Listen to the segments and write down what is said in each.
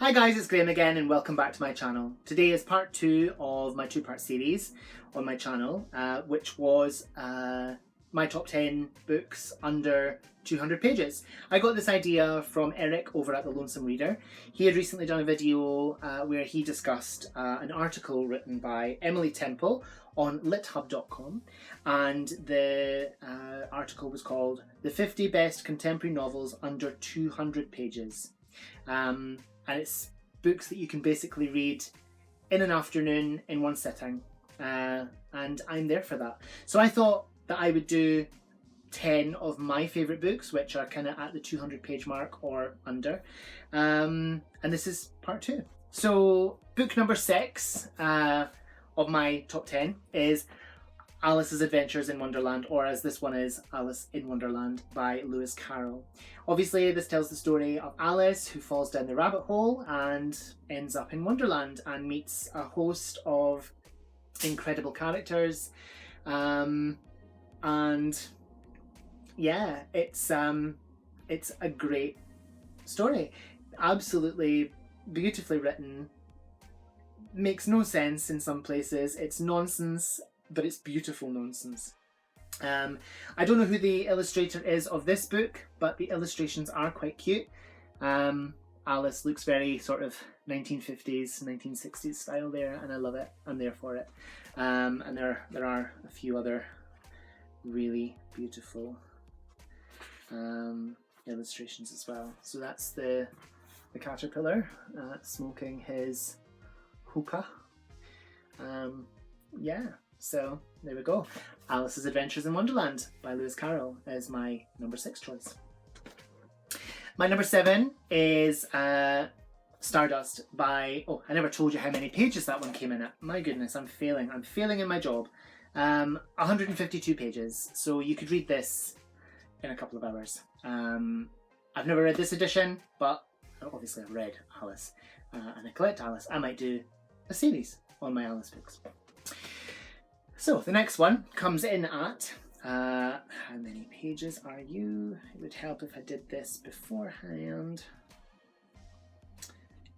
Hi guys, it's Graham again and welcome back to my channel. Today is part 2 of my 2-part series on my channel, which was my top 10 books under 200 pages. I got this idea from Eric over at The Lonesome Reader. He had recently done a video where he discussed an article written by Emily Temple on lithub.com, and the article was called The 50 Best Contemporary Novels Under 200 Pages. And it's books that you can basically read in an afternoon in one sitting, and I'm there for that. So I thought that I would do 10 of my favourite books, which are kind of at the 200 page mark or under, and this is part 2. So book number 6 of my top 10 is Alice's Adventures in Wonderland, or as this one is, Alice in Wonderland by Lewis Carroll. Obviously, this tells the story of Alice who falls down the rabbit hole and ends up in Wonderland and meets a host of incredible characters. And yeah, it's a great story. Absolutely beautifully written. Makes no sense in some places. It's nonsense, but it's beautiful nonsense. I don't know who the illustrator is of this book, but the illustrations are quite cute. Alice looks very sort of 1950s, 1960s style there, and I love it. I'm there for it. And there are a few other really beautiful illustrations as well. So that's the caterpillar smoking his hookah. Yeah. So there we go. Alice's Adventures in Wonderland by Lewis Carroll is my number 6 choice. My number 7 is Stardust by, oh, I never told you how many pages that one came in at. My goodness, I'm failing in my job. 152 pages, so you could read this in a couple of hours. I've never read this edition, but obviously I've read Alice, and I collect Alice. I might do a series on my Alice books. So the next one comes in at, how many pages are you? It would help if I did this beforehand.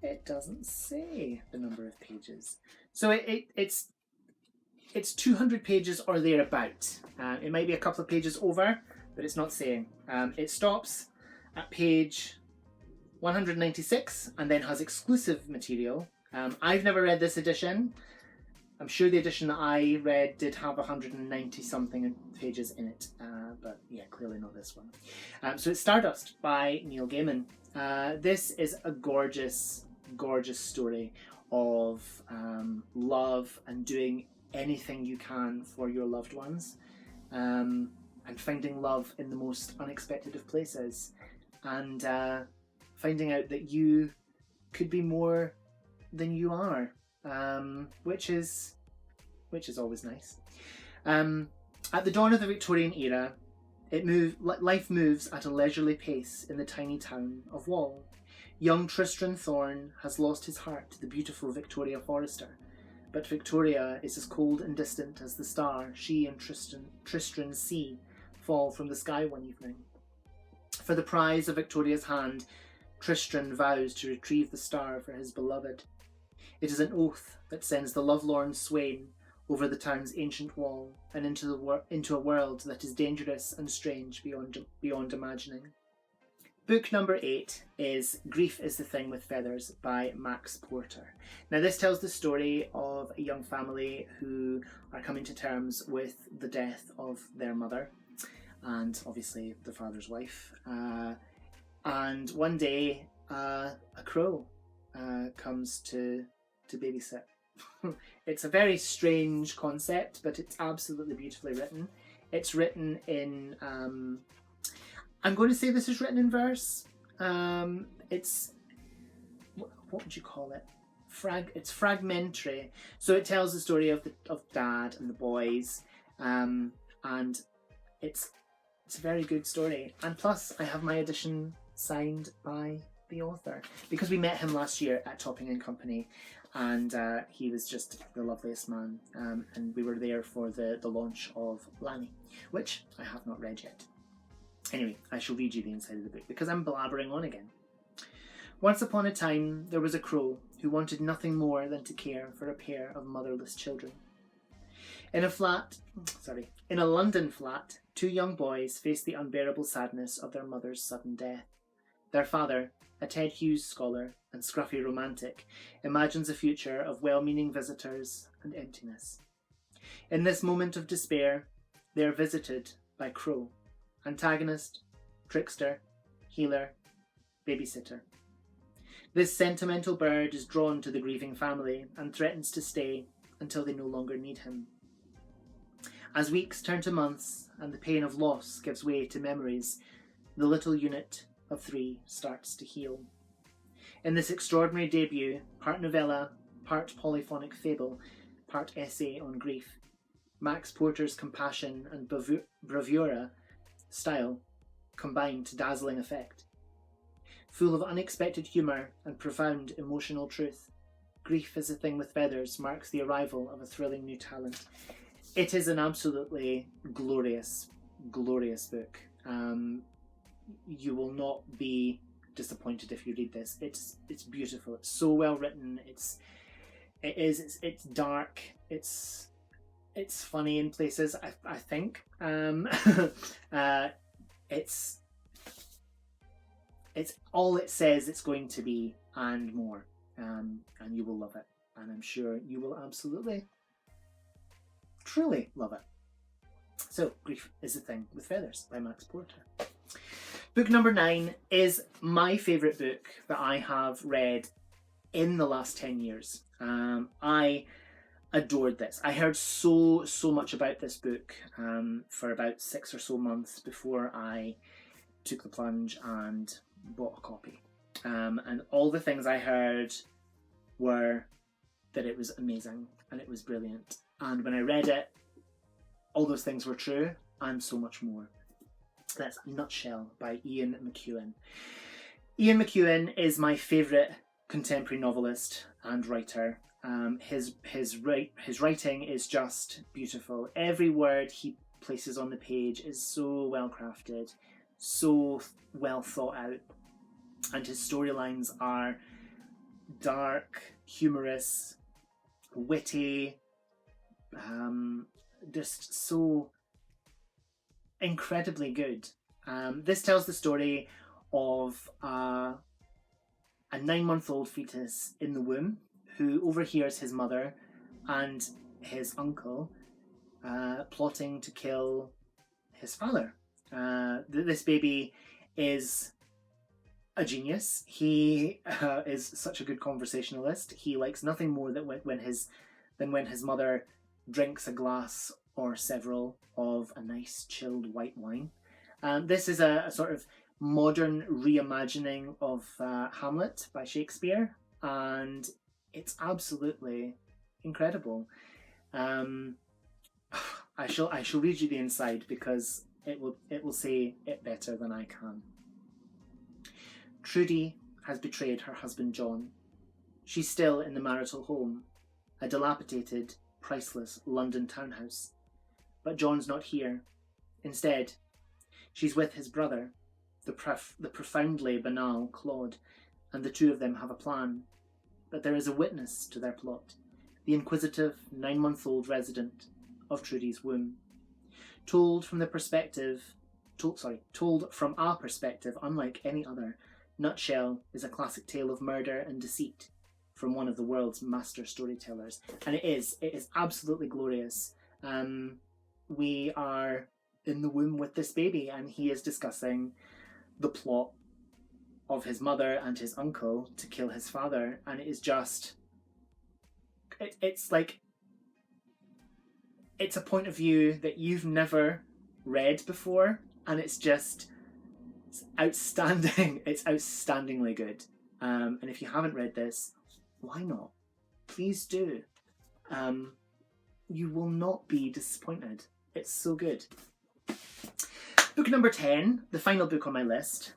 It doesn't say the number of pages. So it's 200 pages or thereabout. It might be a couple of pages over, but it's not saying. It stops at page 196 and then has exclusive material. I've never read this edition. I'm sure the edition that I read did have 190 something pages in it, but yeah, clearly not this one. So it's Stardust by Neil Gaiman. This is a gorgeous, gorgeous story of love and doing anything you can for your loved ones, and finding love in the most unexpected of places, and finding out that you could be more than you are. Which is always nice. At the dawn of the Victorian era, life moves at a leisurely pace in the tiny town of Wall. Young Tristram Thorne has lost his heart to the beautiful Victoria Forrester, but Victoria is as cold and distant as the star she and Tristram see fall from the sky one evening. For the prize of Victoria's hand, Tristram vows to retrieve the star for his beloved. It is an oath that sends the lovelorn swain over the town's ancient wall and into a world that is dangerous and strange beyond imagining. Book number 8 is Grief is the Thing with Feathers by Max Porter. Now this tells the story of a young family who are coming to terms with the death of their mother and obviously the father's wife. And one day a crow comes to babysit. It's a very strange concept, but it's absolutely beautifully written. It's written in, I'm going to say this is written in verse. It's, what would you call it? It's fragmentary. So it tells the story of Dad and the boys, and it's a very good story. And plus, I have my edition signed by the author, because we met him last year at Topping and Company, and he was just the loveliest man, and we were there for the launch of Lanny, which I have not read yet. Anyway, I shall read you the inside of the book because I'm blabbering on again. Once upon a time, there was a crow who wanted nothing more than to care for a pair of motherless children. In a London flat, two young boys faced the unbearable sadness of their mother's sudden death. Their father, a Ted Hughes scholar and scruffy romantic, imagines a future of well-meaning visitors and emptiness. In this moment of despair, they are visited by Crow, antagonist, trickster, healer, babysitter. This sentimental bird is drawn to the grieving family and threatens to stay until they no longer need him. As weeks turn to months and the pain of loss gives way to memories, the little unit of 3 starts to heal. In this extraordinary debut, part novella, part polyphonic fable, part essay on grief, Max Porter's compassion and bravura style combine to dazzling effect. Full of unexpected humour and profound emotional truth, Grief is a Thing with Feathers marks the arrival of a thrilling new talent. It is an absolutely glorious, glorious book. You will not be disappointed if you read this. It's beautiful. It's so well written. It's dark. It's funny in places. I think. It's all it says it's going to be and more. And you will love it. And I'm sure you will absolutely, truly love it. So, Grief is a Thing with Feathers by Max Porter. Book number 9 is my favourite book that I have read in the last 10 years. I adored this. I heard so much about this book for about 6 or so months before I took the plunge and bought a copy. And all the things I heard were that it was amazing and it was brilliant. And when I read it, all those things were true and so much more. That's Nutshell by Ian McEwan. Ian McEwan is my favourite contemporary novelist and writer. His writing is just beautiful. Every word he places on the page is so well crafted, so well thought out, and his storylines are dark, humorous, witty, just so incredibly good. This tells the story of a 9-month-old fetus in the womb who overhears his mother and his uncle plotting to kill his father. This baby is a genius. He is such a good conversationalist. He likes nothing more than when his mother drinks a glass or several of a nice chilled white wine. This is a sort of modern reimagining of Hamlet by Shakespeare, and it's absolutely incredible. I shall read you the inside because it will say it better than I can. Trudy has betrayed her husband John. She's still in the marital home, a dilapidated, priceless London townhouse. But John's not here. Instead, she's with his brother, the profoundly banal Claude, and the two of them have a plan. But there is a witness to their plot, the inquisitive 9-month-old resident of Trudy's womb. Told from a perspective unlike any other, Nutshell is a classic tale of murder and deceit from one of the world's master storytellers. And it is absolutely glorious. We are in the womb with this baby and he is discussing the plot of his mother and his uncle to kill his father. And it is just, it's like, it's a point of view that you've never read before. And it's outstanding. It's outstandingly good. And if you haven't read this, why not? Please do. You will not be disappointed. It's so good. Book number 10, the final book on my list.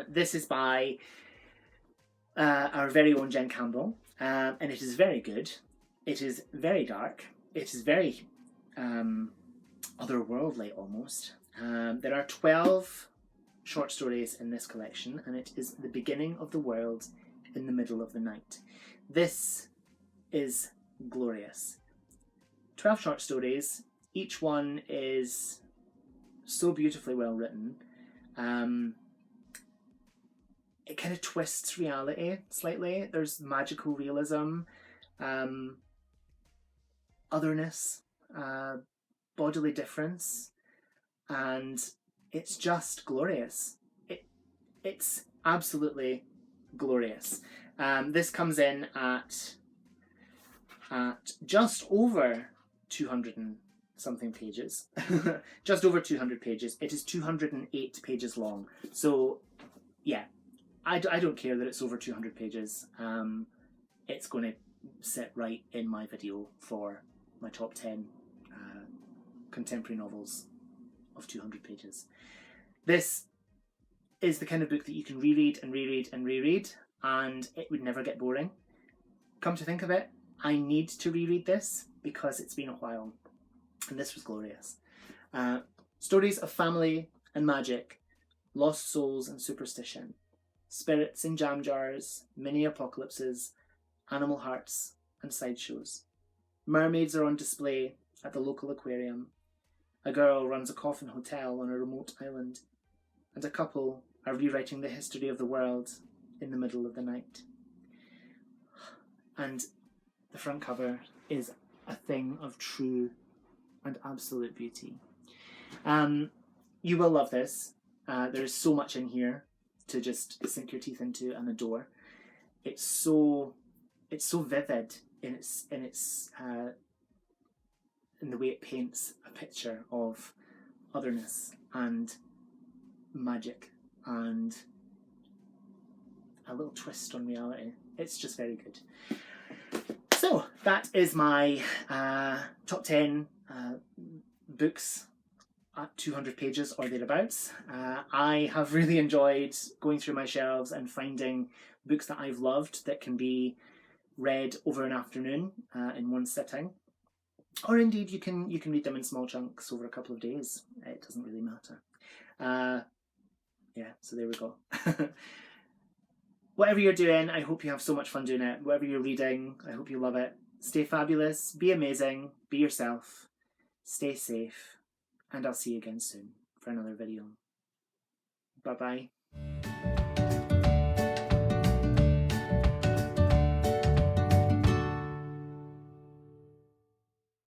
This is by our very own Jen Campbell, and it is very good. It is very dark. It is very otherworldly almost. There are 12 short stories in this collection, and it is The Beginning of the World in the Middle of the Night. This is glorious. 12 short stories. Each one is so beautifully well written. It kind of twists reality slightly. There's magical realism, otherness, bodily difference, and it's just glorious. It's absolutely glorious. This comes in at just over 200 and something pages. Just over 200 pages. It is 208 pages long. So yeah, I don't care that it's over 200 pages. It's going to sit right in my video for my top 10 contemporary novels of 200 pages. This is the kind of book that you can reread and reread and reread, and it would never get boring. Come to think of it, I need to reread this because it's been a while, and this was glorious. Stories of family and magic, lost souls and superstition, spirits in jam jars, mini apocalypses, animal hearts and sideshows. Mermaids are on display at the local aquarium. A girl runs a coffin hotel on a remote island, and a couple are rewriting the history of the world in the middle of the night. And the front cover is a thing of true and absolute beauty. You will love this. There is so much in here to just sink your teeth into and adore. It's so vivid in the way it paints a picture of otherness and magic and a little twist on reality. It's just very good. So that is my top 10 books at 200 pages or thereabouts. I have really enjoyed going through my shelves and finding books that I've loved that can be read over an afternoon in one sitting. Or indeed you can read them in small chunks over a couple of days. It doesn't really matter. Yeah, so there we go. Whatever you're doing, I hope you have so much fun doing it. Whatever you're reading, I hope you love it. Stay fabulous, be amazing, be yourself, stay safe, and I'll see you again soon for another video. Bye-bye.